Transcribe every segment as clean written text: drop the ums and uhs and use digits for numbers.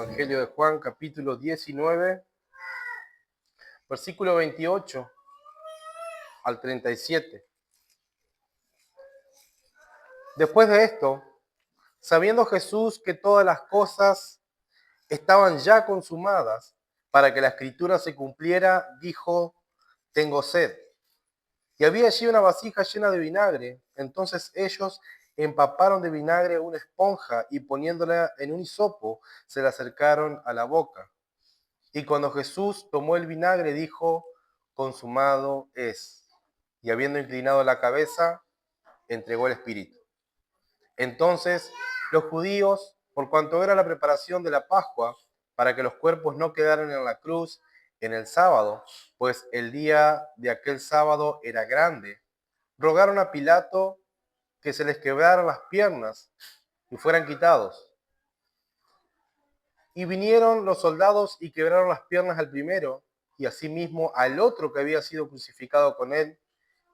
Evangelio de Juan, capítulo 19, versículo 28 al 37. Después de esto, sabiendo Jesús que todas las cosas estaban ya consumadas, para que la escritura se cumpliera, dijo: tengo sed. Y había allí una vasija llena de vinagre. Entonces ellos empaparon de vinagre una esponja y poniéndola en un hisopo, se la acercaron a la boca. Y cuando Jesús tomó el vinagre, dijo: consumado es. Y habiendo inclinado la cabeza, entregó el espíritu. Entonces los judíos, por cuanto era la preparación de la Pascua, para que los cuerpos no quedaran en la cruz en el sábado, pues el día de aquel sábado era grande, rogaron a Pilato que se les quebraran las piernas y fueran quitados. Y vinieron los soldados y quebraron las piernas al primero, y asimismo al otro que había sido crucificado con él.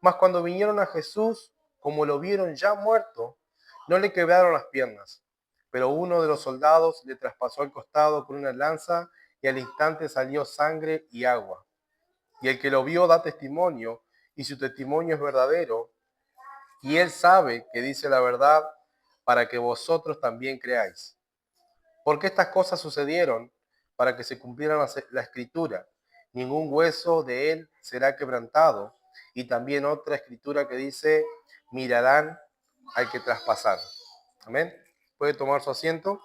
Mas cuando vinieron a Jesús, como lo vieron ya muerto, no le quebraron las piernas. Pero uno de los soldados le traspasó el costado con una lanza, y al instante salió sangre y agua. Y el que lo vio da testimonio, y su testimonio es verdadero, y él sabe que dice la verdad, para que vosotros también creáis. Porque estas cosas sucedieron para que se cumpliera la escritura: ningún hueso de él será quebrantado. Y también otra escritura que dice: mirarán al que traspasaron. Amén. Puede tomar su asiento.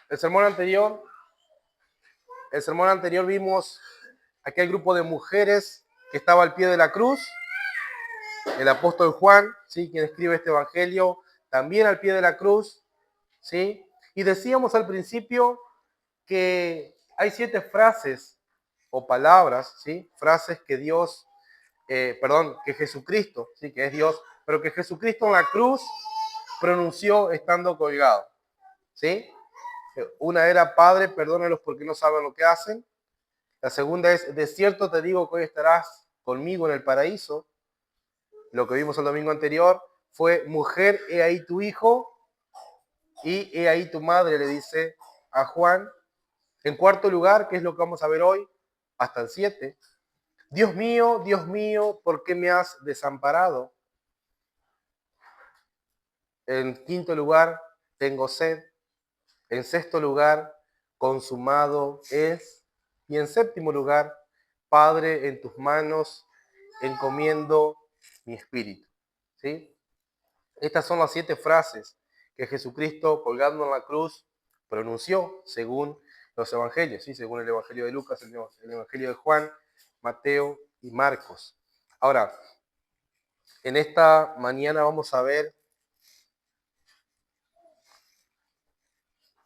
El sermón anterior vimos aquel grupo de mujeres que estaba al pie de la cruz. El apóstol Juan, ¿sí?, quien escribe este evangelio, también al pie de la cruz, ¿sí? Y decíamos al principio que hay 7 frases o palabras, ¿sí? Frases que que Jesucristo, ¿sí?, que es Dios, pero que Jesucristo en la cruz pronunció estando colgado, ¿sí? Una era: Padre, perdónalos porque no saben lo que hacen. La segunda es: de cierto te digo que hoy estarás conmigo en el paraíso. Lo que vimos el domingo anterior fue: mujer, he ahí tu hijo, y he ahí tu madre, le dice a Juan. En cuarto lugar, ¿qué es lo que vamos a ver hoy? Hasta el 7. Dios mío, ¿por qué me has desamparado? En quinto lugar, tengo sed. En sexto lugar, consumado es. Y en séptimo lugar, Padre, en tus manos encomiendo mi espíritu. ¿Sí? Estas son las 7 frases que Jesucristo, colgando en la cruz, pronunció según los evangelios, ¿sí? Según el evangelio de Lucas, el evangelio de Juan, Mateo y Marcos. Ahora, en esta mañana vamos a ver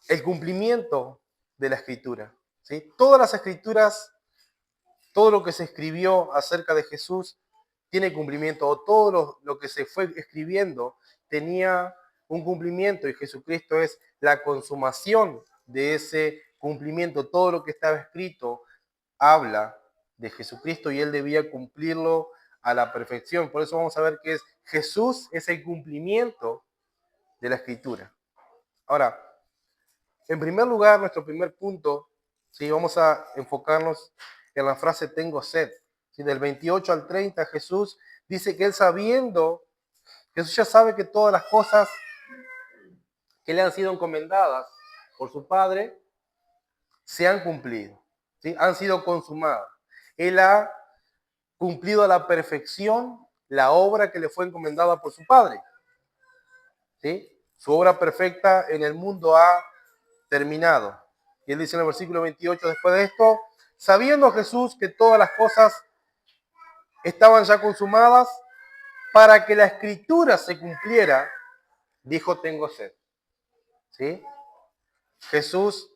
el cumplimiento de la escritura, ¿sí? Todas las escrituras, todo lo que se escribió acerca de Jesús tiene cumplimiento, o todo lo que se fue escribiendo tenía un cumplimiento, y Jesucristo es la consumación de ese cumplimiento. Todo lo que estaba escrito habla de Jesucristo y él debía cumplirlo a la perfección. Por eso vamos a ver que Jesús es el cumplimiento de la escritura. Ahora, en primer lugar, nuestro primer punto, ¿sí?, vamos a enfocarnos en la frase tengo sed. ¿Sí? Del 28 al 30, Jesús dice que él Jesús ya sabe que todas las cosas que le han sido encomendadas por su Padre se han cumplido, ¿sí? Han sido consumadas. Él ha cumplido a la perfección la obra que le fue encomendada por su Padre, ¿sí? Su obra perfecta en el mundo ha terminado. Y él dice en el versículo 28, después de esto, sabiendo Jesús que todas las cosas estaban ya consumadas, para que la escritura se cumpliera, dijo: tengo sed. ¿Sí? Jesús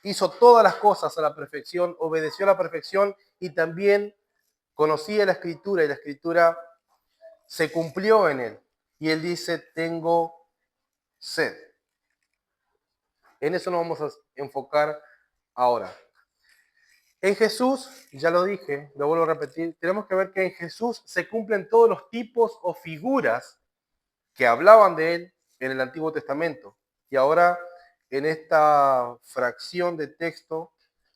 hizo todas las cosas a la perfección, obedeció a la perfección y también conocía la escritura, y la escritura se cumplió en él. Y él dice: tengo sed. En eso nos vamos a enfocar ahora. En Jesús, ya lo dije, lo vuelvo a repetir, tenemos que ver que en Jesús se cumplen todos los tipos o figuras que hablaban de él en el Antiguo Testamento. Y ahora, en esta fracción de texto,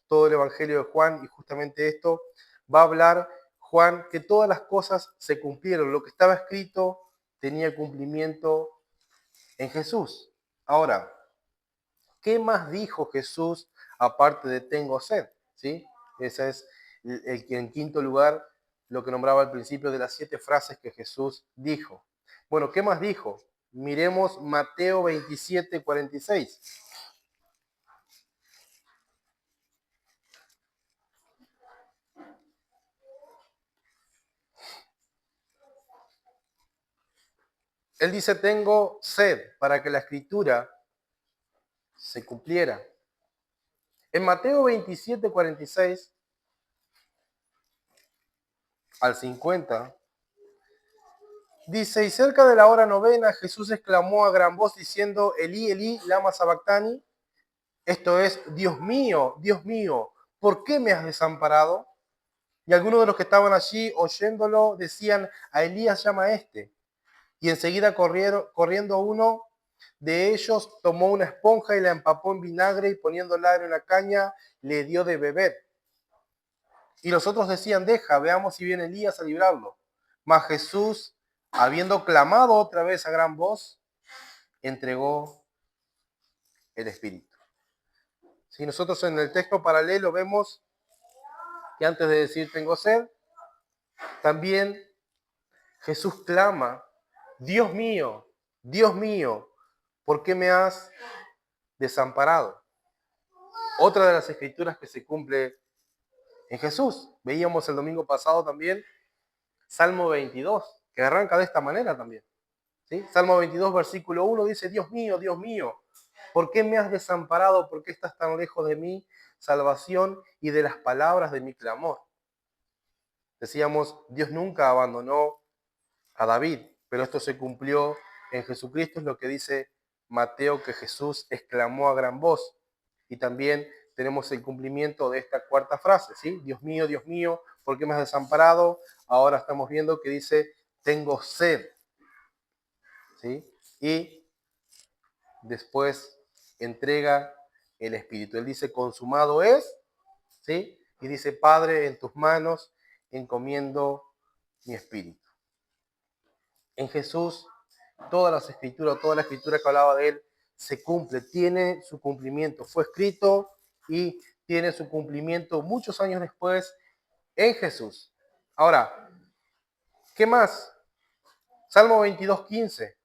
todo el Evangelio de Juan, y justamente esto, va a hablar Juan que todas las cosas se cumplieron. Lo que estaba escrito tenía cumplimiento en Jesús. Ahora, ¿qué más dijo Jesús aparte de tengo sed? ¿Sí? Ese es en quinto lugar lo que nombraba al principio de las 7 frases que Jesús dijo. Bueno, ¿qué más dijo? Miremos Mateo 27, 46. Él dice, tengo sed para que la escritura se cumpliera. En Mateo 27, 46 al 50, dice, y cerca de la hora novena Jesús exclamó a gran voz diciendo, Elí, Elí, lama sabactani, esto es, Dios mío, ¿por qué me has desamparado? Y algunos de los que estaban allí oyéndolo decían, a Elías llama a este. Y enseguida corriendo uno de ellos, tomó una esponja y la empapó en vinagre y poniéndola en una caña, le dio de beber. Y los otros decían, deja, veamos si viene Elías a librarlo. Mas Jesús, habiendo clamado otra vez a gran voz, entregó el Espíritu. Si nosotros en el texto paralelo vemos que antes de decir tengo sed, también Jesús clama, Dios mío, ¿por qué me has desamparado? Otra de las escrituras que se cumple en Jesús. Veíamos el domingo pasado también Salmo 22, que arranca de esta manera también. ¿Sí? Salmo 22, versículo 1 dice, Dios mío, ¿por qué me has desamparado? ¿Por qué estás tan lejos de mí? Salvación y de las palabras de mi clamor. Decíamos, Dios nunca abandonó a David, pero esto se cumplió en Jesucristo, es lo que dice Mateo, que Jesús exclamó a gran voz. Y también tenemos el cumplimiento de esta cuarta frase, ¿sí? Dios mío, ¿por qué me has desamparado? Ahora estamos viendo que dice, tengo sed, ¿sí? Y después entrega el Espíritu. Él dice, consumado es, ¿sí? Y dice, Padre, en tus manos encomiendo mi espíritu. En Jesús, toda la escritura que hablaba de él se cumple, tiene su cumplimiento. Fue escrito y tiene su cumplimiento muchos años después en Jesús. Ahora, ¿qué más? Salmo 22:15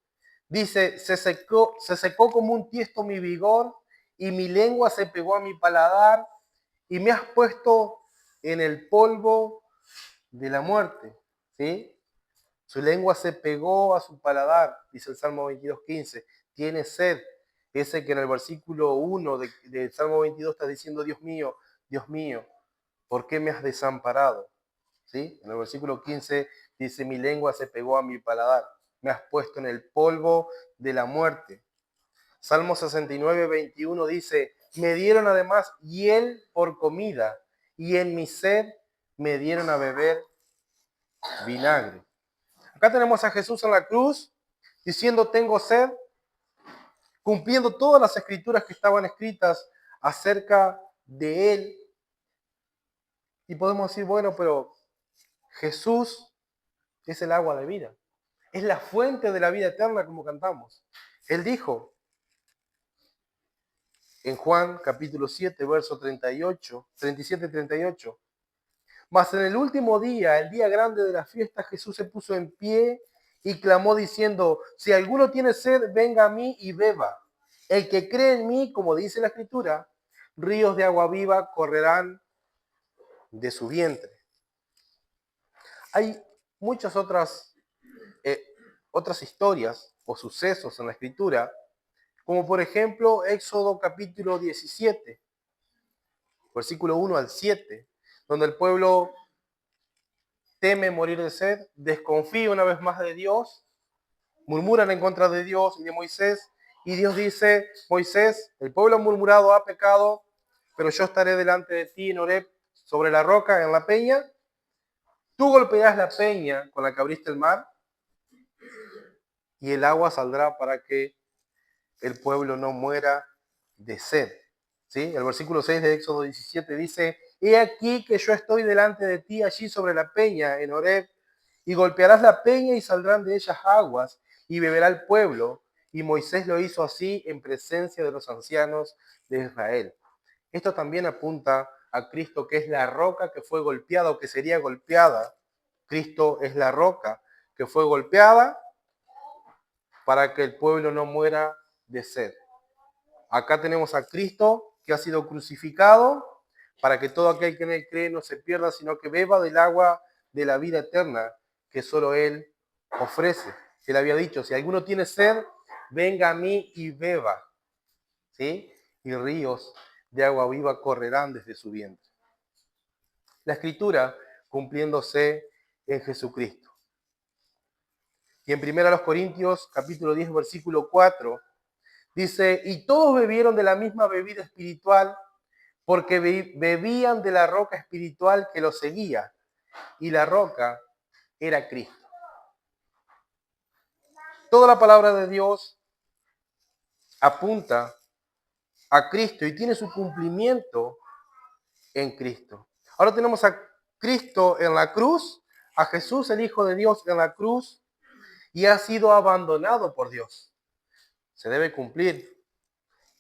dice, se secó como un tiesto mi vigor y mi lengua se pegó a mi paladar y me has puesto en el polvo de la muerte. ¿Sí? Su lengua se pegó a su paladar, dice el Salmo 22:15. Tiene sed. Ese que en el versículo 1 del Salmo 22 está diciendo, Dios mío, ¿por qué me has desamparado? ¿Sí? En el versículo 15 dice, mi lengua se pegó a mi paladar. Me has puesto en el polvo de la muerte. Salmo 69:21 dice, me dieron además hiel por comida y en mi sed me dieron a beber vinagre. Acá tenemos a Jesús en la cruz diciendo tengo sed, cumpliendo todas las escrituras que estaban escritas acerca de él. Y podemos decir, bueno, pero Jesús es el agua de vida, es la fuente de la vida eterna como cantamos. Él dijo en Juan capítulo 7, verso 38, 37 y 38, mas en el último día, el día grande de la fiesta, Jesús se puso en pie y clamó diciendo, si alguno tiene sed, venga a mí y beba. El que cree en mí, como dice la Escritura, ríos de agua viva correrán de su vientre. Hay muchas eh, otras historias o sucesos en la Escritura, como por ejemplo Éxodo capítulo 17, versículo 1 al 7, donde el pueblo teme morir de sed, desconfía una vez más de Dios, murmuran en contra de Dios y de Moisés, y Dios dice, Moisés, el pueblo ha murmurado, ha pecado, pero yo estaré delante de ti en Horeb, sobre la roca, en la peña, tú golpearás la peña con la que abriste el mar, y el agua saldrá para que el pueblo no muera de sed. ¿Sí? El versículo 6 de Éxodo 17 dice, he aquí que yo estoy delante de ti allí sobre la peña en Horeb, y golpearás la peña y saldrán de ellas aguas, y beberá el pueblo. Y Moisés lo hizo así en presencia de los ancianos de Israel. Esto también apunta a Cristo, que es la roca que fue golpeada o que sería golpeada. Cristo es la roca que fue golpeada para que el pueblo no muera de sed. Acá tenemos a Cristo que ha sido crucificado para que todo aquel que en él cree no se pierda, sino que beba del agua de la vida eterna que solo Él ofrece. Él había dicho, si alguno tiene sed, venga a mí y beba. ¿Sí? Y ríos de agua viva correrán desde su vientre. La escritura cumpliéndose en Jesucristo. Y en 1 Corintios capítulo 10, versículo 4, dice, y todos bebieron de la misma bebida espiritual, porque bebían de la roca espiritual que los seguía, y la roca era Cristo. Toda la palabra de Dios apunta a Cristo y tiene su cumplimiento en Cristo. Ahora tenemos a Cristo en la cruz, a Jesús el Hijo de Dios en la cruz, y ha sido abandonado por Dios. Se debe cumplir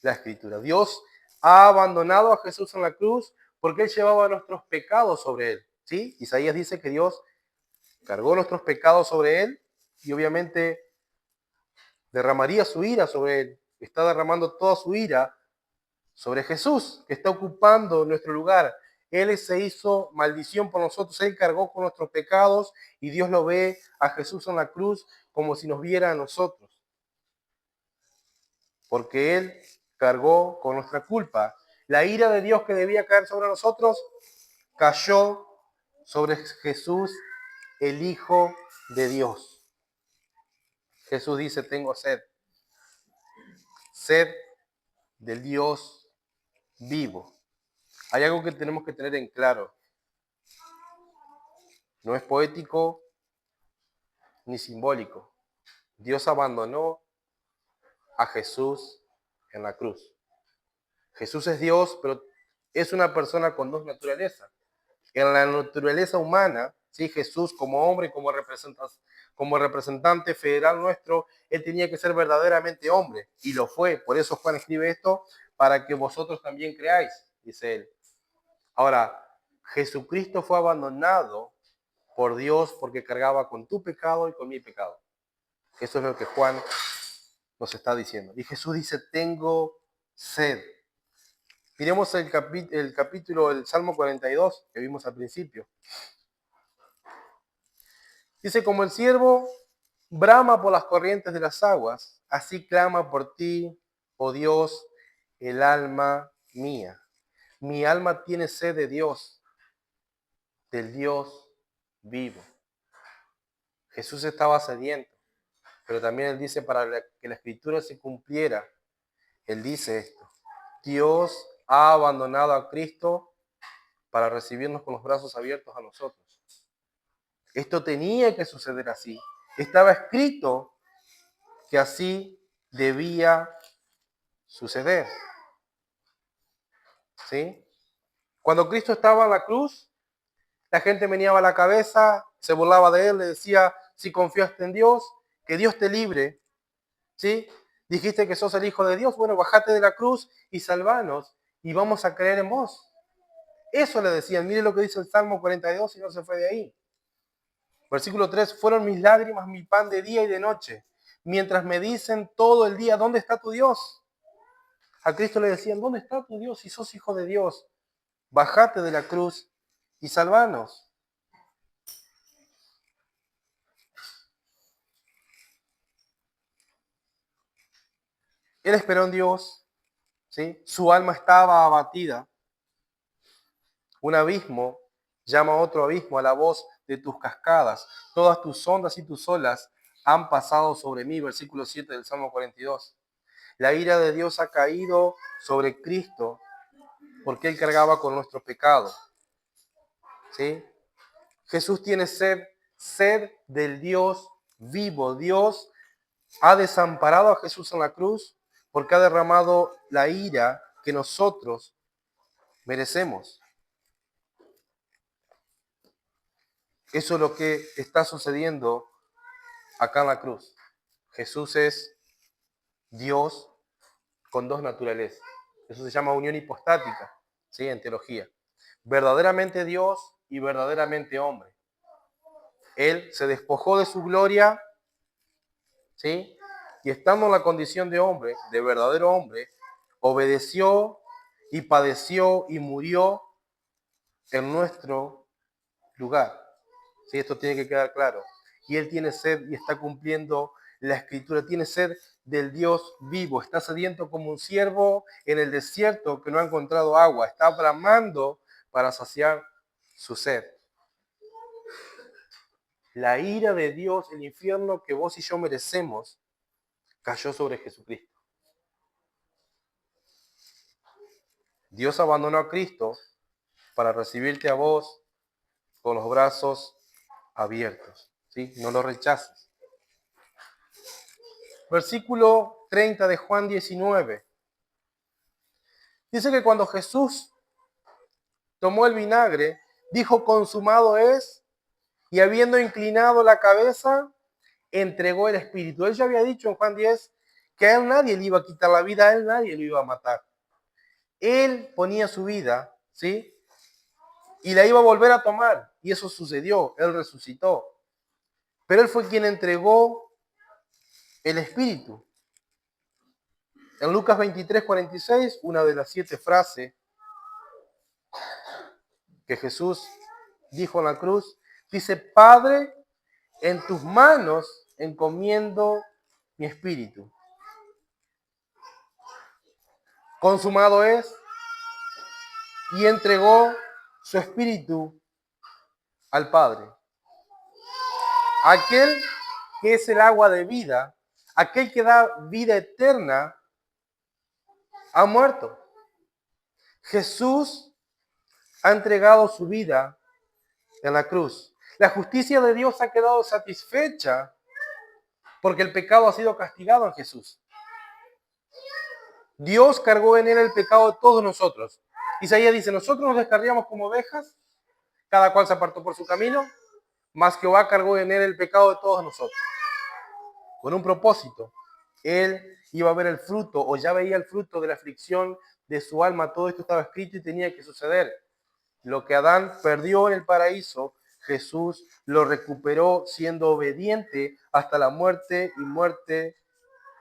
la escritura. Dios ha abandonado a Jesús en la cruz porque Él llevaba nuestros pecados sobre Él. ¿Sí? Isaías dice que Dios cargó nuestros pecados sobre Él y obviamente derramaría su ira sobre Él. Está derramando toda su ira sobre Jesús, que está ocupando nuestro lugar. Él se hizo maldición por nosotros, Él cargó con nuestros pecados y Dios lo ve a Jesús en la cruz como si nos viera a nosotros. Porque Él cargó con nuestra culpa. La ira de Dios que debía caer sobre nosotros cayó sobre Jesús, el Hijo de Dios. Jesús dice, tengo sed. Sed del Dios vivo. Hay algo que tenemos que tener en claro. No es poético ni simbólico. Dios abandonó a Jesús en la cruz. Jesús es Dios, pero es una persona con dos naturalezas. En la naturaleza humana, ¿sí? Jesús como hombre, como representante federal nuestro, Él tenía que ser verdaderamente hombre, y lo fue. Por eso Juan escribe esto, para que vosotros también creáis, dice Él. Ahora, Jesucristo fue abandonado por Dios porque cargaba con tu pecado y con mi pecado. Eso es lo que Juan nos está diciendo. Y Jesús dice, tengo sed. Miremos el capítulo del Salmo 42 que vimos al principio. Dice, como el siervo brama por las corrientes de las aguas, así clama por ti, oh Dios, el alma mía. Mi alma tiene sed de Dios, del Dios vivo. Jesús estaba sediento, pero también Él dice, para que la escritura se cumpliera, Él dice esto, Dios ha abandonado a Cristo para recibirnos con los brazos abiertos a nosotros. Esto tenía que suceder así. Estaba escrito que así debía suceder. ¿Sí? Cuando Cristo estaba en la cruz, la gente meneaba la cabeza, se burlaba de Él, le decía, si confiaste en Dios, que Dios te libre. ¿Sí? Dijiste que sos el Hijo de Dios, bueno, bajate de la cruz y salvanos y vamos a creer en vos. Eso le decían, mire lo que dice el Salmo 42 y no se fue de ahí. Versículo 3, fueron mis lágrimas mi pan de día y de noche, mientras me dicen todo el día, ¿dónde está tu Dios? A Cristo le decían, ¿dónde está tu Dios si sos hijo de Dios? Bajate de la cruz y salvanos. Él esperó en Dios, ¿sí? Su alma estaba abatida. Un abismo llama a otro abismo a la voz de tus cascadas. Todas tus ondas y tus olas han pasado sobre mí. Versículo 7 del Salmo 42. La ira de Dios ha caído sobre Cristo porque Él cargaba con nuestro pecado. ¿Sí? Jesús tiene sed del Dios vivo. Dios ha desamparado a Jesús en la cruz porque ha derramado la ira que nosotros merecemos. Eso es lo que está sucediendo acá en la cruz. Jesús es Dios con dos naturalezas. Eso se llama unión hipostática, ¿sí? En teología. Verdaderamente Dios y verdaderamente hombre. Él se despojó de su gloria, ¿sí? Y estando en la condición de hombre, de verdadero hombre, obedeció y padeció y murió en nuestro lugar. ¿Sí? Esto tiene que quedar claro. Y Él tiene sed y está cumpliendo la Escritura. Tiene sed del Dios vivo. Está sediento como un ciervo en el desierto que no ha encontrado agua. Está bramando para saciar su sed. La ira de Dios, el infierno que vos y yo merecemos, cayó sobre Jesucristo. Dios abandonó a Cristo para recibirte a vos con los brazos abiertos. ¿Sí? No lo rechaces. Versículo 30 de Juan 19. Dice que cuando Jesús tomó el vinagre, dijo, consumado es, y habiendo inclinado la cabeza, entregó el Espíritu. Él ya había dicho en Juan 10 que a él nadie le iba a quitar la vida, a él nadie lo iba a matar. Él ponía su vida, ¿sí? Y la iba a volver a tomar. Y eso sucedió, él resucitó. Pero él fue quien entregó el Espíritu. En Lucas 23:46, una de las 7 frases que Jesús dijo en la cruz, dice, Padre, en tus manos encomiendo mi espíritu. Consumado es, y entregó su espíritu al Padre. Aquel que es el agua de vida, aquel que da vida eterna, ha muerto. Jesús ha entregado su vida en la cruz. La justicia de Dios ha quedado satisfecha porque el pecado ha sido castigado en Jesús. Dios cargó en él el pecado de todos nosotros. Isaías dice, nosotros nos descarriamos como ovejas, cada cual se apartó por su camino, mas Jehová cargó en él el pecado de todos nosotros. Con un propósito. Él iba a ver el fruto, o ya veía el fruto de la aflicción de su alma. Todo esto estaba escrito y tenía que suceder. Lo que Adán perdió en el paraíso, Jesús lo recuperó siendo obediente hasta la muerte y muerte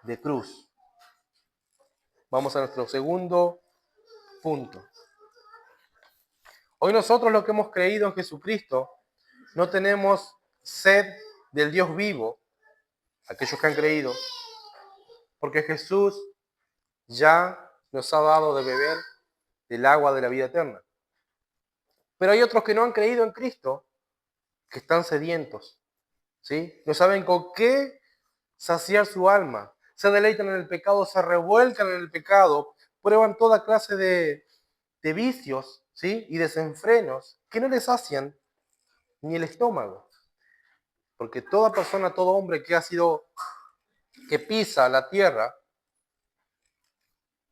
de cruz. Vamos a nuestro segundo punto. Hoy nosotros los que hemos creído en Jesucristo no tenemos sed del Dios vivo, aquellos que han creído, porque Jesús ya nos ha dado de beber del agua de la vida eterna. Pero hay otros que no han creído en Cristo, que están sedientos, ¿sí? No saben con qué saciar su alma. Se deleitan en el pecado, se revuelcan en el pecado, prueban toda clase de vicios, ¿sí? Y desenfrenos que no les sacian ni el estómago. Porque toda persona, todo hombre que pisa la tierra,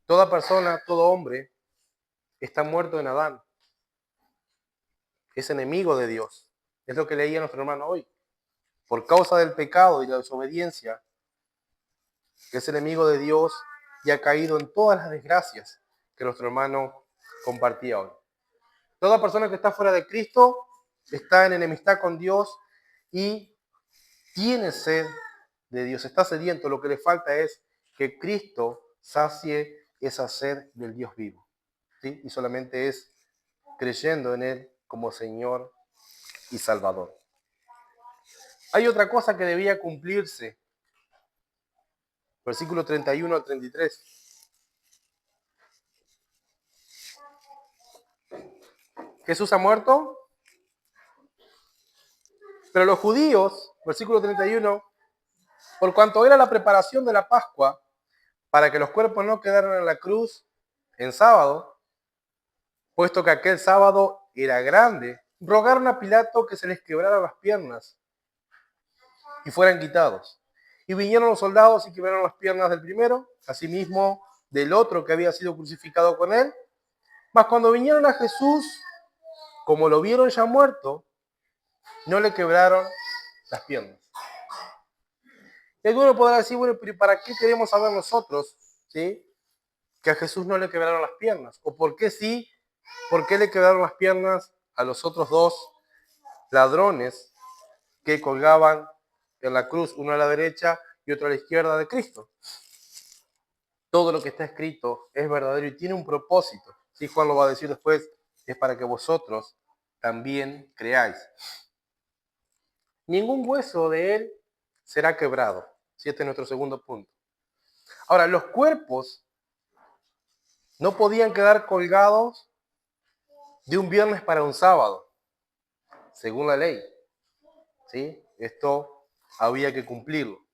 toda persona, todo hombre, está muerto en Adán. Es enemigo de Dios. Es lo que leía nuestro hermano hoy. Por causa del pecado y la desobediencia, es enemigo de Dios y ha caído en todas las desgracias que nuestro hermano compartía hoy. Toda persona que está fuera de Cristo está en enemistad con Dios y tiene sed de Dios, está sediento. Lo que le falta es que Cristo sacie esa sed del Dios vivo, ¿sí? Y solamente es creyendo en Él como Señor y Salvador. Hay otra cosa que debía cumplirse. Versículo 31 al 33. Jesús ha muerto, pero los judíos, versículo 31, por cuanto era la preparación de la Pascua, para que los cuerpos no quedaran en la cruz en sábado, puesto que aquel sábado era grande, rogaron a Pilato que se les quebrara las piernas y fueran quitados. Y vinieron los soldados y quebraron las piernas del primero, asimismo del otro que había sido crucificado con él. Mas cuando vinieron a Jesús, como lo vieron ya muerto, no le quebraron las piernas. Y alguno podrá decir, bueno, pero ¿para qué queremos saber nosotros, ¿sí?, que a Jesús no le quebraron las piernas? ¿O por qué sí? ¿Por qué le quebraron las piernas a los otros dos ladrones que colgaban en la cruz, uno a la derecha y otro a la izquierda de Cristo? Todo lo que está escrito es verdadero y tiene un propósito. Sí, Juan lo va a decir después, es para que vosotros también creáis. Ningún hueso de él será quebrado. Sí, este es nuestro segundo punto. Ahora, los cuerpos no podían quedar colgados de un viernes para un sábado, según la ley. ¿Sí? Esto había que cumplirlo.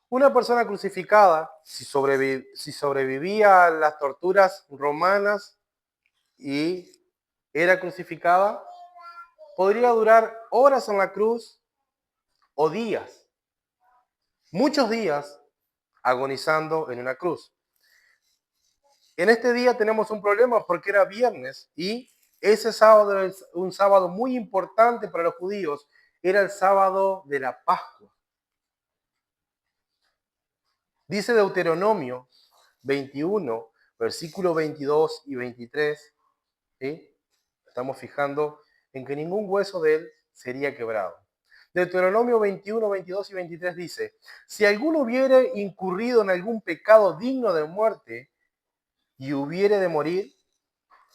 Una persona crucificada, si sobrevivía a las torturas romanas y era crucificada, podría durar horas en la cruz o días, muchos días, agonizando en una cruz. En este día tenemos un problema porque era viernes y ese sábado era un sábado muy importante para los judíos, era el sábado de la Pascua. Dice Deuteronomio 21, versículos 22 y 23, ¿sí? Estamos fijando en que ningún hueso de él sería quebrado. Deuteronomio 21, 22 y 23 dice, si alguno hubiere incurrido en algún pecado digno de muerte y hubiere de morir,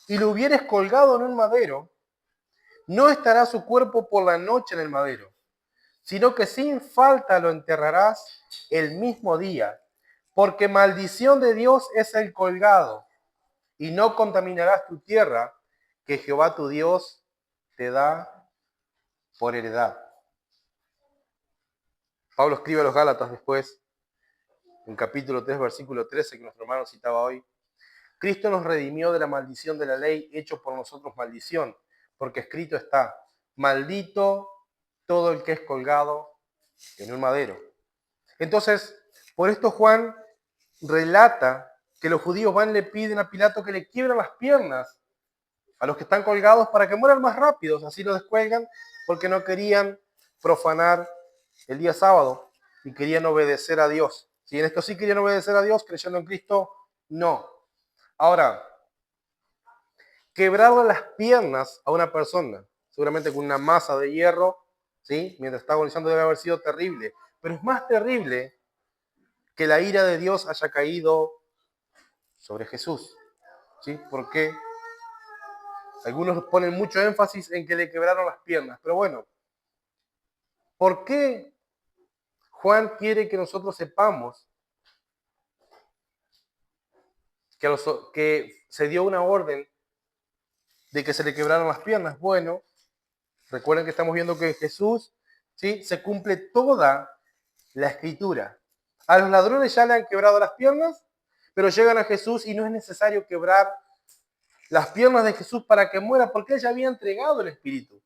y lo hubieres colgado en un madero, no estará su cuerpo por la noche en el madero, sino que sin falta lo enterrarás el mismo día, porque maldición de Dios es el colgado, y no contaminarás tu tierra, que Jehová tu Dios te da por heredad. Pablo escribe a los Gálatas después, en capítulo 3, versículo 13, que nuestro hermano citaba hoy. Cristo nos redimió de la maldición de la ley, hecho por nosotros maldición, porque escrito está, maldito todo el que es colgado en un madero. Entonces, por esto Juan relata que los judíos van y le piden a Pilato que le quiebren las piernas a los que están colgados para que mueran más rápidos, así lo descuelgan, porque no querían profanar el día sábado y querían obedecer a Dios. Si en esto sí querían obedecer a Dios, creyendo en Cristo, no. Ahora, quebrarle las piernas a una persona, seguramente con una masa de hierro, ¿sí?, mientras está agonizando, debe haber sido terrible. Pero es más terrible que la ira de Dios haya caído sobre Jesús. ¿Sí? Porque algunos ponen mucho énfasis en que le quebraron las piernas. Pero bueno, ¿por qué Juan quiere que nosotros sepamos que se dio una orden de que se le quebraron las piernas? Bueno, recuerden que estamos viendo que en Jesús, ¿sí?, se cumple toda la escritura. A los ladrones ya le han quebrado las piernas, pero llegan a Jesús y no es necesario quebrar las piernas de Jesús para que muera, porque él ya había entregado el Espíritu.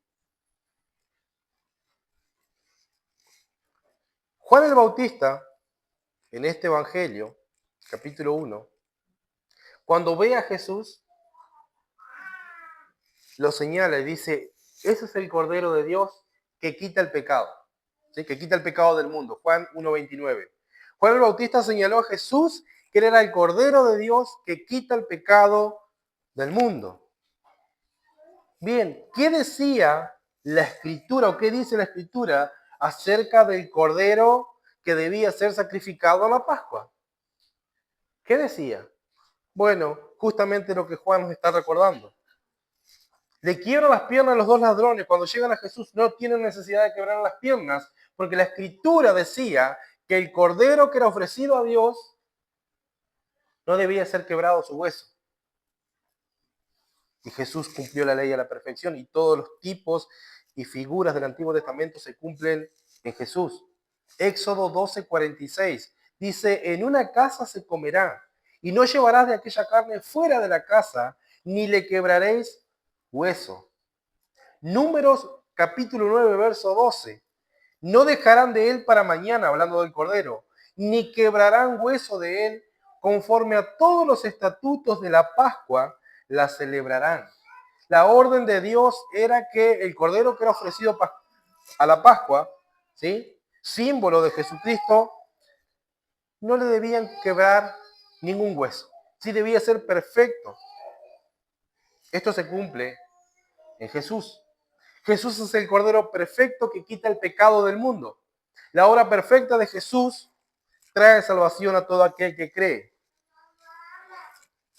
Juan el Bautista, en este Evangelio, capítulo 1, cuando ve a Jesús, lo señala y dice, ese es el Cordero de Dios que quita el pecado, ¿sí?, que quita el pecado del mundo. Juan 1:29. Juan el Bautista señaló a Jesús que él era el Cordero de Dios que quita el pecado del mundo. Bien, ¿qué decía la Escritura o qué dice la Escritura acerca del Cordero que debía ser sacrificado a la Pascua? ¿Qué decía? Bueno, justamente lo que Juan nos está recordando. Le quiebran las piernas a los dos ladrones. Cuando llegan a Jesús no tienen necesidad de quebrar las piernas, porque la Escritura decía que el Cordero que era ofrecido a Dios no debía ser quebrado su hueso. Y Jesús cumplió la ley a la perfección y todos los tipos y figuras del Antiguo Testamento se cumplen en Jesús. Éxodo 12:46 dice, en una casa se comerá y no llevarás de aquella carne fuera de la casa, ni le quebraréis hueso. Números capítulo 9, verso 12. No dejarán de él para mañana, hablando del Cordero, ni quebrarán hueso de él, conforme a todos los estatutos de la Pascua, la celebrarán. La orden de Dios era que el Cordero que era ofrecido a la Pascua, ¿sí?, símbolo de Jesucristo, no le debían quebrar ningún hueso. Sí, debía ser perfecto. Esto se cumple en Jesús. Jesús es el Cordero perfecto que quita el pecado del mundo. La obra perfecta de Jesús trae salvación a todo aquel que cree.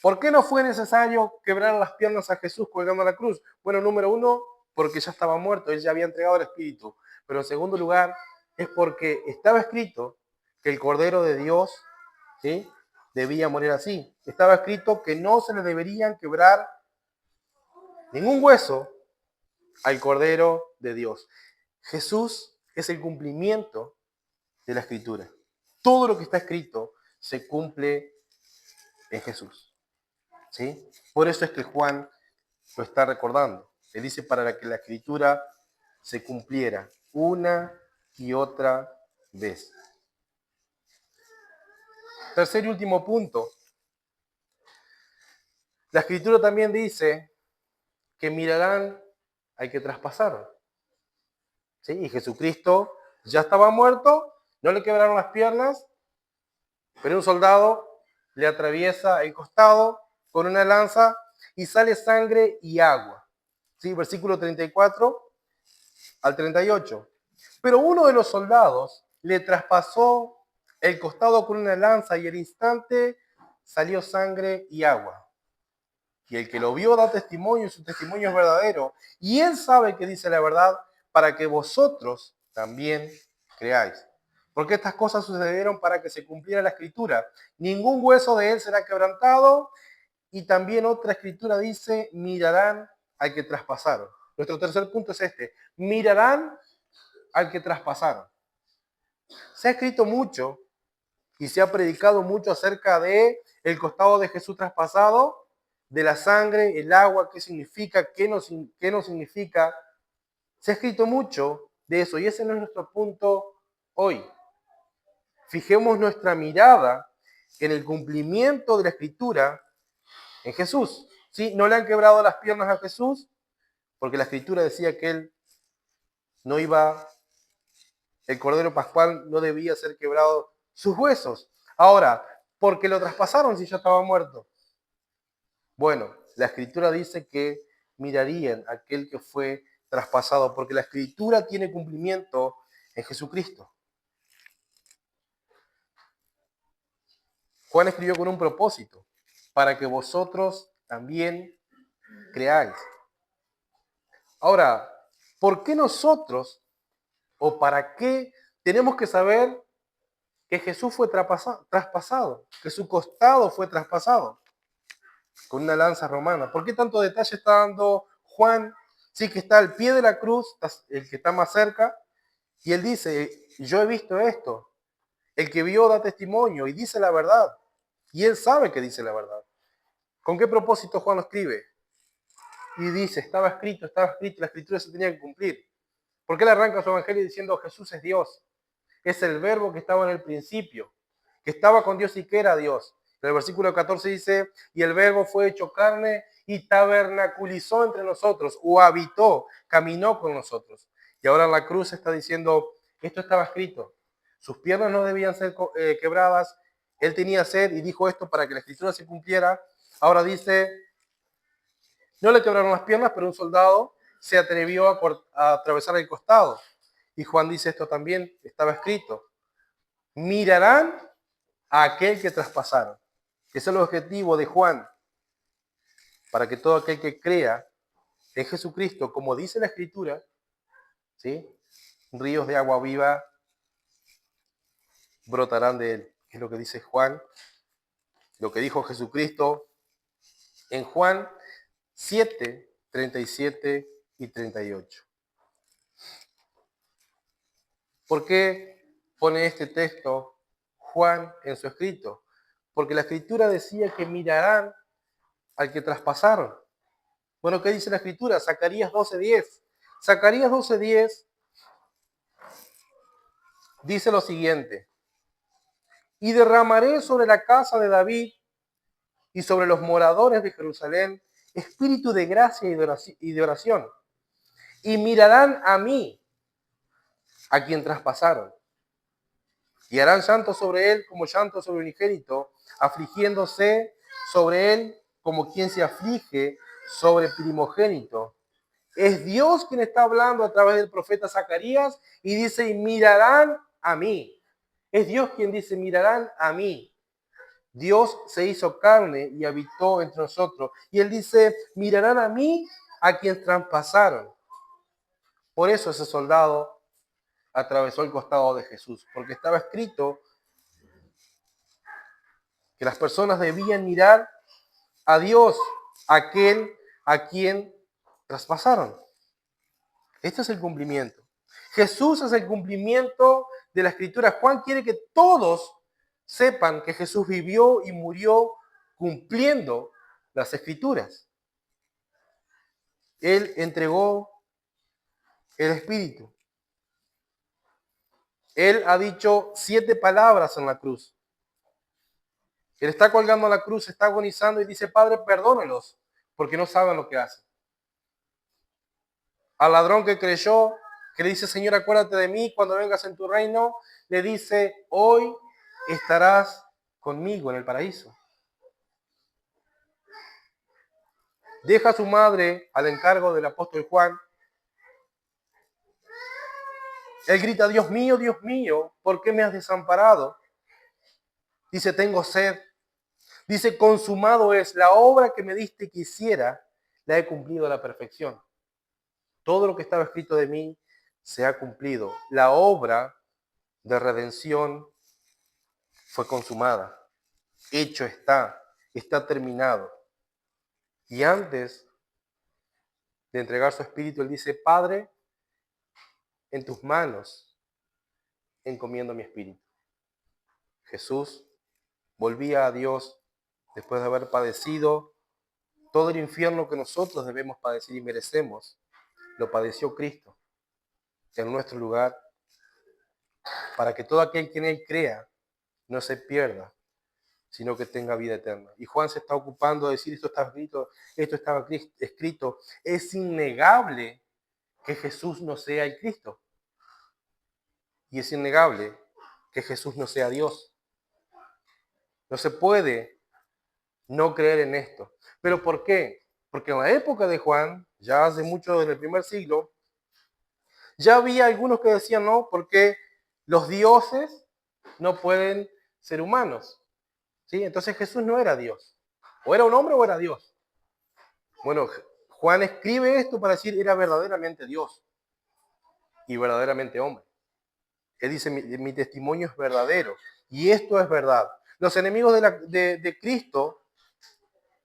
¿Por qué no fue necesario quebrar las piernas a Jesús colgando a la cruz? Bueno, número uno, porque ya estaba muerto, él ya había entregado el Espíritu. Pero en segundo lugar, es porque estaba escrito que el Cordero de Dios, ¿sí?, debía morir así. Estaba escrito que no se le deberían quebrar ningún hueso al Cordero de Dios. Jesús es el cumplimiento de la Escritura. Todo lo que está escrito se cumple en Jesús, ¿sí? Por eso es que Juan lo está recordando. Le dice para que la Escritura se cumpliera una y otra vez. Tercer y último punto. La Escritura también dice que mirarán al que traspasaron, ¿sí? Y Jesucristo ya estaba muerto, no le quebraron las piernas, pero un soldado le atraviesa el costado con una lanza y sale sangre y agua. ¿Sí? Versículo 34 al 38. Pero uno de los soldados le traspasó el costado con una lanza y al instante salió sangre y agua. Y el que lo vio da testimonio y su testimonio es verdadero. Y él sabe que dice la verdad para que vosotros también creáis. Porque estas cosas sucedieron para que se cumpliera la escritura. Ningún hueso de él será quebrantado. Y también otra escritura dice, mirarán al que traspasaron. Nuestro tercer punto es este. Mirarán al que traspasaron. Se ha escrito mucho y se ha predicado mucho acerca de el costado de Jesús traspasado, de la sangre, el agua, qué significa, qué no significa. Se ha escrito mucho de eso y ese no es nuestro punto hoy. Fijemos nuestra mirada en el cumplimiento de la Escritura en Jesús. ¿Sí? No le han quebrado las piernas a Jesús porque la Escritura decía que él no iba, el Cordero Pascual no debía ser quebrado sus huesos. Ahora, ¿por qué lo traspasaron si ya estaba muerto? Bueno, la Escritura dice que mirarían a aquel que fue traspasado, porque la Escritura tiene cumplimiento en Jesucristo. Juan escribió con un propósito, para que vosotros también creáis. Ahora, ¿por qué nosotros o para qué tenemos que saber que Jesús fue traspasado, que su costado fue traspasado con una lanza romana? ¿Por qué tanto detalle está dando Juan? Sí, que está al pie de la cruz, el que está más cerca, y él dice, yo he visto esto. El que vio da testimonio y dice la verdad. Y él sabe que dice la verdad. ¿Con qué propósito Juan lo escribe? Y dice, estaba escrito, la escritura se tenía que cumplir. ¿Por qué le arranca su evangelio diciendo Jesús es Dios? Es el verbo que estaba en el principio, que estaba con Dios y que era Dios. En el versículo 14 dice, y el verbo fue hecho carne y tabernaculizó entre nosotros, o habitó, caminó con nosotros. Y ahora en la cruz está diciendo, esto estaba escrito. Sus piernas no debían ser quebradas. Él tenía sed y dijo esto para que la escritura se cumpliera. Ahora dice, no le quebraron las piernas, pero un soldado se atrevió a atravesar el costado. Y Juan dice esto también, estaba escrito. Mirarán a aquel que traspasaron. Ese es el objetivo de Juan, para que todo aquel que crea en Jesucristo, como dice la Escritura, ¿sí?, ríos de agua viva brotarán de él. Es lo que dice Juan, lo que dijo Jesucristo en Juan 7, 37 y 38. ¿Por qué pone este texto Juan en su escrito? Porque la Escritura decía que mirarán al que traspasaron. Bueno, ¿qué dice la Escritura? Zacarías 12:10. Zacarías 12:10 dice lo siguiente: y derramaré sobre la casa de David y sobre los moradores de Jerusalén espíritu de gracia y de oración, y mirarán a mí, a quien traspasaron, y harán llanto sobre él como llanto sobre un unigénito, afligiéndose sobre él como quien se aflige sobre primogénito. Es Dios quien está hablando a través del profeta Zacarías y dice, y mirarán a mí. Es Dios quien dice, mirarán a mí. Dios se hizo carne y habitó entre nosotros. Y él dice, mirarán a mí, a quien traspasaron. Por eso ese soldado atravesó el costado de Jesús, porque estaba escrito que las personas debían mirar a Dios, aquel a quien traspasaron. Este es el cumplimiento. Jesús es el cumplimiento de la Escritura. Juan quiere que todos sepan que Jesús vivió y murió cumpliendo las Escrituras. Él entregó el Espíritu. Él ha dicho 7 palabras en la cruz. Él está colgando a la cruz, está agonizando y dice, Padre, perdónalos, porque no saben lo que hacen. Al ladrón que creyó, que le dice, Señor, acuérdate de mí cuando vengas en tu reino, le dice, hoy estarás conmigo en el paraíso. Deja a su madre al encargo del apóstol Juan. Él grita, Dios mío, ¿por qué me has desamparado? Dice, tengo sed. Dice, consumado es, la obra que me diste que hiciera, la he cumplido a la perfección. Todo lo que estaba escrito de mí se ha cumplido. La obra de redención fue consumada. Hecho está terminado. Y antes de entregar su espíritu, él dice, Padre, en tus manos encomiendo mi espíritu. Jesús volvía a Dios después de haber padecido todo el infierno que nosotros debemos padecer y merecemos. Lo padeció Cristo en nuestro lugar, para que todo aquel que en él crea no se pierda, sino que tenga vida eterna. Y Juan se está ocupando de decir, esto está escrito. Es innegable que Jesús no sea el Cristo. Y es innegable que Jesús no sea Dios. No se puede no creer en esto. ¿Pero por qué? Porque en la época de Juan, ya hace mucho, en el primer siglo, ya había algunos que decían no, porque los dioses no pueden ser humanos. ¿Sí? Entonces Jesús no era Dios. O era un hombre o era Dios. Bueno, Juan escribe esto para decir era verdaderamente Dios y verdaderamente hombre. Él dice, mi testimonio es verdadero y esto es verdad. Los enemigos de Cristo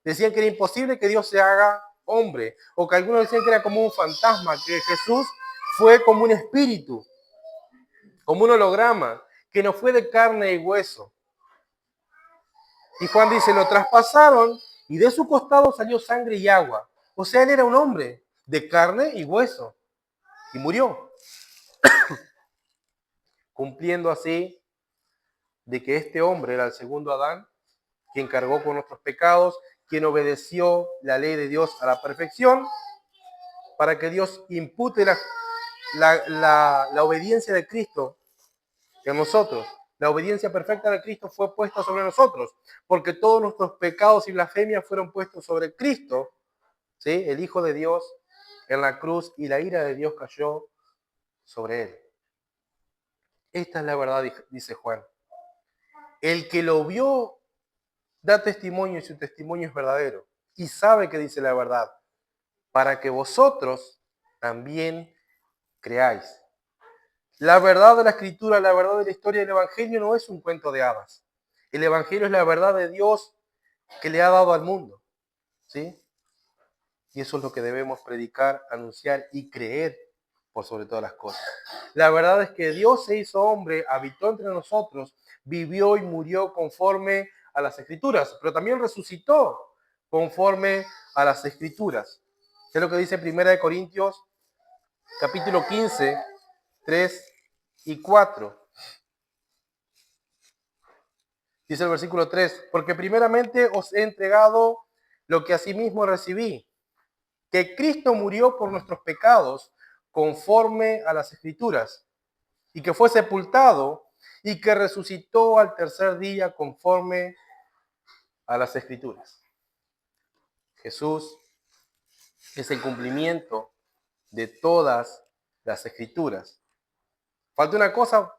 decían que era imposible que Dios se haga hombre, o que algunos decían que era como un fantasma, que Jesús fue como un espíritu, como un holograma, que no fue de carne y hueso. Y Juan dice, lo traspasaron y de su costado salió sangre y agua. O sea, él era un hombre de carne y hueso y murió, cumpliendo así de que este hombre era el segundo Adán, quien cargó con nuestros pecados, quien obedeció la ley de Dios a la perfección, para que Dios impute la obediencia de Cristo en nosotros. La obediencia perfecta de Cristo fue puesta sobre nosotros, porque todos nuestros pecados y blasfemias fueron puestos sobre Cristo, ¿sí? El Hijo de Dios, en la cruz, y la ira de Dios cayó sobre él. Esta es la verdad, dice Juan. El que lo vio da testimonio y su testimonio es verdadero y sabe que dice la verdad, para que vosotros también creáis. La verdad de la Escritura, la verdad de la historia del Evangelio no es un cuento de hadas. El Evangelio es la verdad de Dios que le ha dado al mundo, ¿sí? Y eso es lo que debemos predicar, anunciar y creer por sobre todas las cosas. La verdad es que Dios se hizo hombre, habitó entre nosotros, vivió y murió conforme a las Escrituras, pero también resucitó conforme a las Escrituras. Es lo que dice 1 Corintios, capítulo 15, 3 y 4. Dice el versículo 3, porque primeramente os he entregado lo que asimismo recibí, que Cristo murió por nuestros pecados conforme a las Escrituras, y que fue sepultado y que resucitó al tercer día conforme a las Escrituras. Jesús es el cumplimiento de todas las Escrituras. Falta una cosa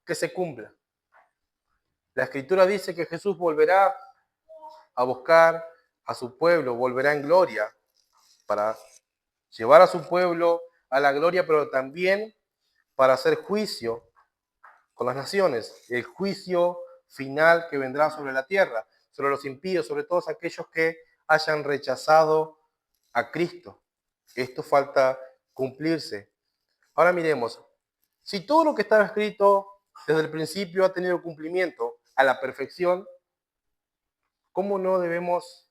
que se cumpla. La Escritura dice que Jesús volverá a buscar a su pueblo, volverá en gloria para llevar a su pueblo a la gloria, pero también para hacer juicio con las naciones, el juicio final que vendrá sobre la tierra, sobre los impíos, sobre todos aquellos que hayan rechazado a Cristo. Esto falta cumplirse. Ahora miremos, si todo lo que estaba escrito desde el principio ha tenido cumplimiento a la perfección, ¿cómo no debemos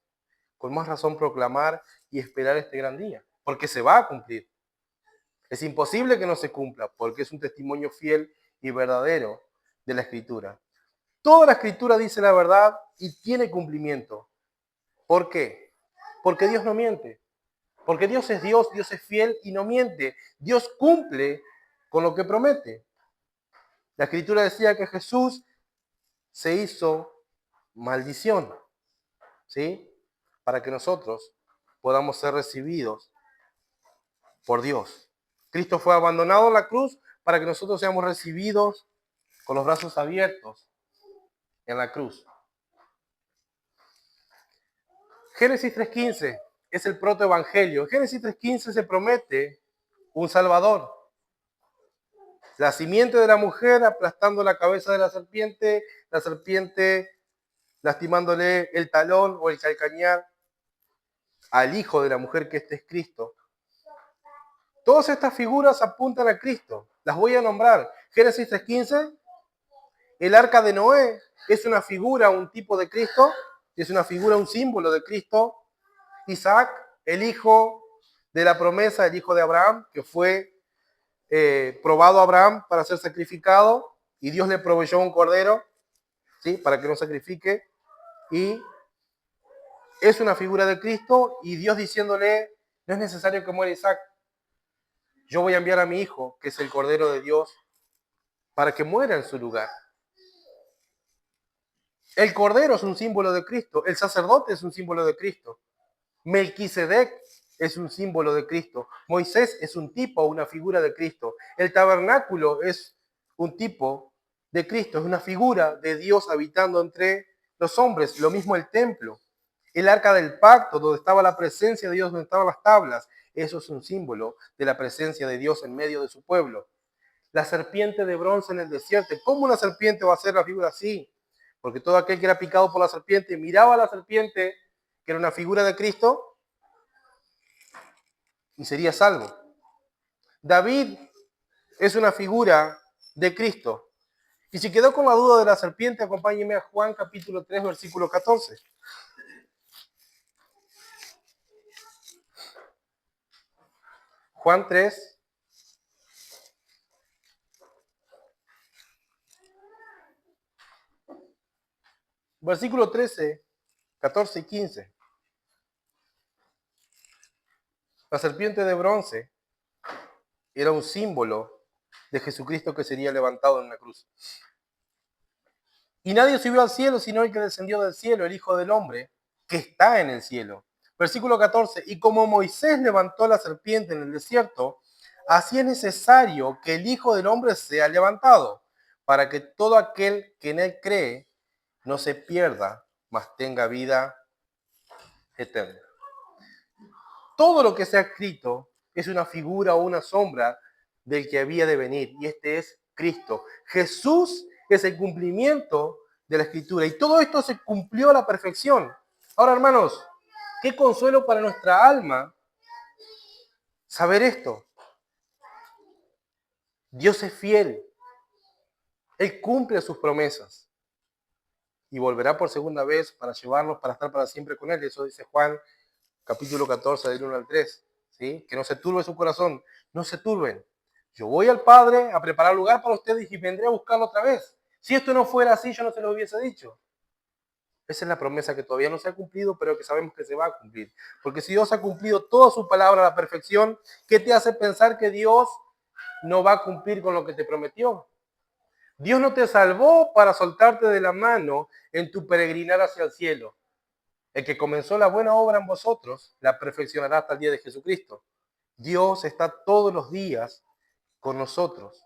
con más razón proclamar y esperar este gran día? Porque se va a cumplir. Es imposible que no se cumpla, porque es un testimonio fiel y verdadero de la Escritura. Toda la Escritura dice la verdad y tiene cumplimiento. ¿Por qué? Porque Dios no miente. Porque Dios es fiel y no miente. Dios cumple con lo que promete. La Escritura decía que Jesús se hizo maldición, ¿sí? Para que nosotros podamos ser recibidos por Dios. Cristo fue abandonado en la cruz para que nosotros seamos recibidos con los brazos abiertos en la cruz. Génesis 3.15 es el protoevangelio. En Génesis 3.15 se promete un Salvador. La simiente de la mujer aplastando la cabeza de la serpiente lastimándole el talón o el calcañar al hijo de la mujer que este es Cristo. Todas estas figuras apuntan a Cristo. Las voy a nombrar. Génesis 3.15, el arca de Noé es una figura, un tipo de Cristo, es una figura, un símbolo de Cristo. Isaac, el hijo de la promesa, el hijo de Abraham, que fue probado a Abraham para ser sacrificado, y Dios le proveyó un cordero, ¿sí? Para que no sacrifique, y es una figura de Cristo, y Dios diciéndole, no es necesario que muera Isaac, yo voy a enviar a mi hijo, que es el cordero de Dios, para que muera en su lugar. El cordero es un símbolo de Cristo, el sacerdote es un símbolo de Cristo, Melquisedec es un símbolo de Cristo, Moisés es un tipo, una figura de Cristo, el tabernáculo es un tipo de Cristo, es una figura de Dios habitando entre los hombres, lo mismo el templo, el arca del pacto, donde estaba la presencia de Dios, donde estaban las tablas, eso es un símbolo de la presencia de Dios en medio de su pueblo. La serpiente de bronce en el desierto, ¿cómo una serpiente va a ser la figura así? Porque todo aquel que era picado por la serpiente miraba a la serpiente, que era una figura de Cristo, y sería salvo. David es una figura de Cristo. Y si quedó con la duda de la serpiente, acompáñeme a Juan capítulo 3, versículo 14. Juan 3, versículo 13, 14 y 15. La serpiente de bronce era un símbolo de Jesucristo que sería levantado en la cruz. Y nadie subió al cielo sino el que descendió del cielo, el Hijo del Hombre, que está en el cielo. Versículo 14. Y como Moisés levantó la serpiente en el desierto, así es necesario que el Hijo del Hombre sea levantado, para que todo aquel que en él cree no se pierda, mas tenga vida eterna. Todo lo que se ha escrito es una figura o una sombra del que había de venir, y este es Cristo. Jesús es el cumplimiento de la Escritura, y todo esto se cumplió a la perfección. Ahora, hermanos, qué consuelo para nuestra alma saber esto. Dios es fiel, Él cumple sus promesas, y volverá por segunda vez para llevarnos, para estar para siempre con Él. Eso dice Juan capítulo 14, del 1 al 3. ¿Sí? Que no se turbe su corazón, no se turben. Yo voy al Padre a preparar lugar para ustedes y vendré a buscarlo otra vez. Si esto no fuera así, yo no se lo hubiese dicho. Esa es la promesa que todavía no se ha cumplido, pero que sabemos que se va a cumplir. Porque si Dios ha cumplido toda su palabra a la perfección, ¿qué te hace pensar que Dios no va a cumplir con lo que te prometió? Dios no te salvó para soltarte de la mano en tu peregrinar hacia el cielo. El que comenzó la buena obra en vosotros, la perfeccionará hasta el día de Jesucristo. Dios está todos los días con nosotros.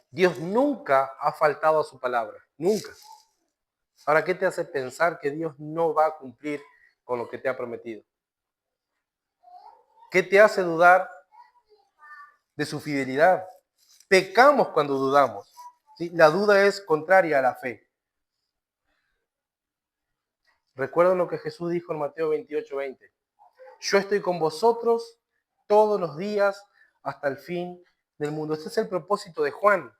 Dios nunca ha faltado a su palabra, nunca. Ahora, ¿qué te hace pensar que Dios no va a cumplir con lo que te ha prometido? ¿Qué te hace dudar de su fidelidad? Pecamos cuando dudamos, ¿sí? La duda es contraria a la fe. Recuerden lo que Jesús dijo en Mateo 28:20. Yo estoy con vosotros todos los días hasta el fin del mundo. Este es el propósito de Juan.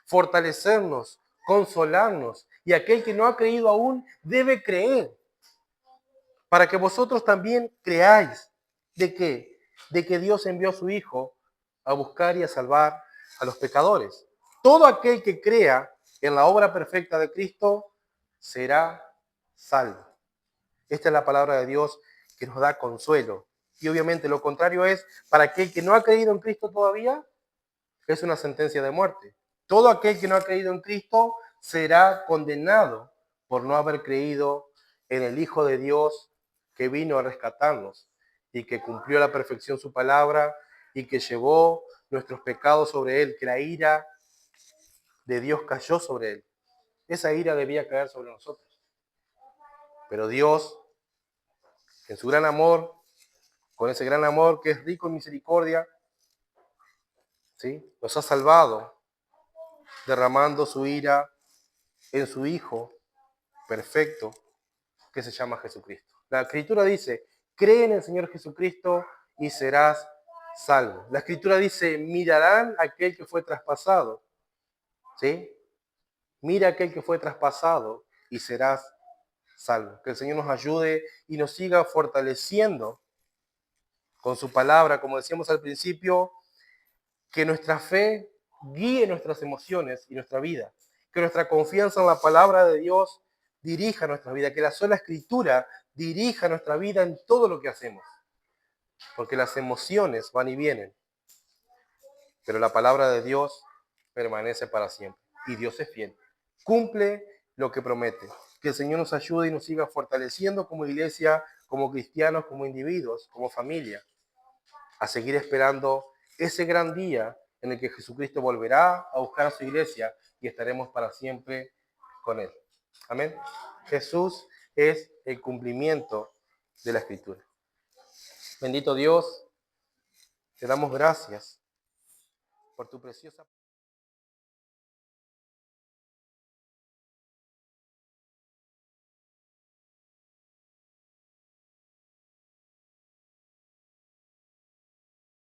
Fortalecernos, consolarnos. Y aquel que no ha creído aún debe creer. Para que vosotros también creáis. ¿De qué? De que Dios envió a su Hijo a buscar y a salvar a los pecadores. Todo aquel que crea en la obra perfecta de Cristo será salvo. Esta es la palabra de Dios que nos da consuelo. Y obviamente lo contrario es, para aquel que no ha creído en Cristo todavía, es una sentencia de muerte. Todo aquel que no ha creído en Cristo será condenado por no haber creído en el Hijo de Dios que vino a rescatarnos y que cumplió a la perfección su palabra y que llevó nuestros pecados sobre él, que la ira de Dios cayó sobre él. Esa ira debía caer sobre nosotros. Pero Dios, en su gran amor, con ese gran amor que es rico en misericordia, ¿sí?, nos ha salvado, derramando su ira en su Hijo perfecto, que se llama Jesucristo. La Escritura dice, cree en el Señor Jesucristo y serás salvo. La Escritura dice, mirarán a aquel que fue traspasado, ¿sí? Mira a aquel que fue traspasado y serás salvo. Que el Señor nos ayude y nos siga fortaleciendo con su palabra, como decíamos al principio, que nuestra fe guíe nuestras emociones y nuestra vida, que nuestra confianza en la palabra de Dios dirija nuestra vida, que la sola escritura dirija nuestra vida en todo lo que hacemos, porque las emociones van y vienen, pero la palabra de Dios permanece para siempre y Dios es fiel, cumple lo que promete. Que el Señor nos ayude y nos siga fortaleciendo como iglesia, como cristianos, como individuos, como familia, a seguir esperando ese gran día en el que Jesucristo volverá a buscar a su iglesia y estaremos para siempre con él. Amén. Jesús es el cumplimiento de la Escritura. Bendito Dios, te damos gracias por tu preciosa